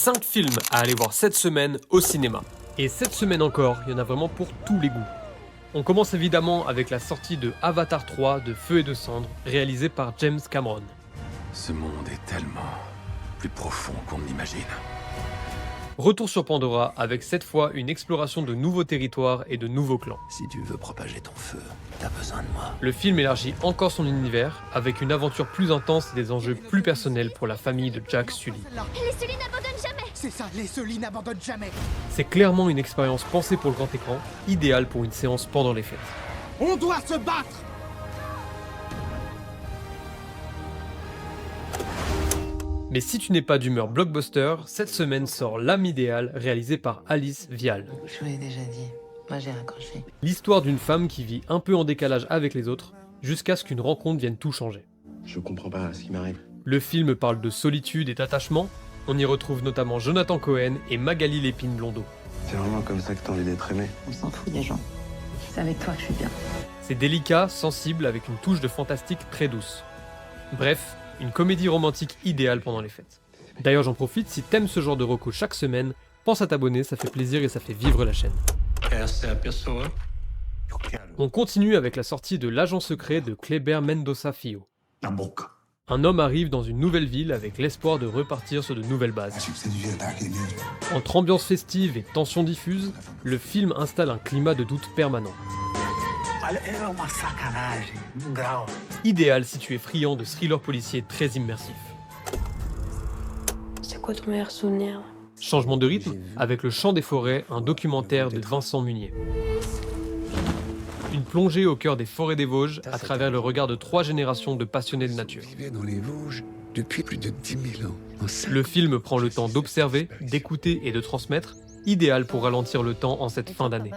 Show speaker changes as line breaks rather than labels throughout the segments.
5 films à aller voir cette semaine au cinéma. Et cette semaine encore, il y en a vraiment pour tous les goûts. On commence évidemment avec la sortie de Avatar 3 de Feu et de Cendres, réalisé par James Cameron.
Ce monde est tellement plus profond qu'on ne l'imagine.
Retour sur Pandora avec cette fois une exploration de nouveaux territoires et de nouveaux clans.
Si tu veux propager ton feu, t'as besoin de moi.
Le film élargit encore son univers avec une aventure plus intense et des enjeux plus personnels pour la famille de Jack Sully.
Et les Sully n'abandonnent jamais.
C'est ça, les Sully n'abandonnent jamais.
C'est clairement une expérience pensée pour le grand écran, idéale pour une séance pendant les fêtes.
On doit se battre.
Mais si tu n'es pas d'humeur blockbuster, cette semaine sort L'âme idéale, réalisé par Alice Vial.
Je vous l'ai déjà dit, moi j'ai raccroché.
L'histoire d'une femme qui vit un peu en décalage avec les autres, jusqu'à ce qu'une rencontre vienne tout changer.
Je comprends pas ce qui m'arrive.
Le film parle de solitude et d'attachement, on y retrouve notamment Jonathan Cohen et Magali Lépine Blondeau.
C'est vraiment comme ça que t'as envie d'être aimé.
On s'en fout des gens. C'est avec toi que je suis bien.
C'est délicat, sensible, avec une touche de fantastique très douce. Bref, une comédie romantique idéale pendant les fêtes. D'ailleurs j'en profite, si t'aimes ce genre de reco chaque semaine, pense à t'abonner, ça fait plaisir et ça fait vivre la chaîne. On continue avec la sortie de L'agent secret de Kleber Mendoza Filho. Un homme arrive dans une nouvelle ville avec l'espoir de repartir sur de nouvelles bases. Entre ambiance festive et tension diffuse, le film installe un climat de doute permanent. Idéal si tu es friand de thrillers policiers très immersifs.
C'est quoi ton meilleur souvenir?
Changement de rythme avec Le Chant des forêts, un documentaire de Vincent Munier. Une plongée au cœur des forêts des Vosges à travers le regard de 3 générations de passionnés de nature.
Dans les Vosges depuis plus de 10 000 ans.
Le film prend le temps d'observer, d'écouter et de transmettre, idéal pour ralentir le temps en cette fin d'année.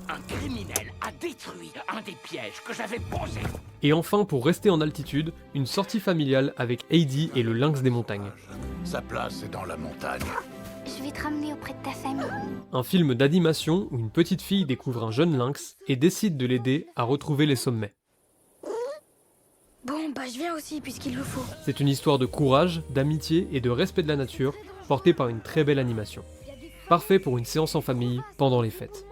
Un criminel a détruit un des pièges que j'avais posés.
Et enfin, pour rester en altitude, une sortie familiale avec Heidi et le lynx des montagnes.
Sa place est dans la montagne.
Je vais te ramener auprès de ta famille.
Un film d'animation où une petite fille découvre un jeune lynx et décide de l'aider à retrouver les sommets.
Bon, bah je viens aussi puisqu'il le faut.
C'est une histoire de courage, d'amitié et de respect de la nature, portée par une très belle animation. Parfait pour une séance en famille pendant les fêtes.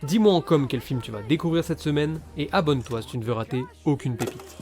Dis-moi en com quel film tu vas découvrir cette semaine et abonne-toi si tu ne veux rater aucune pépite.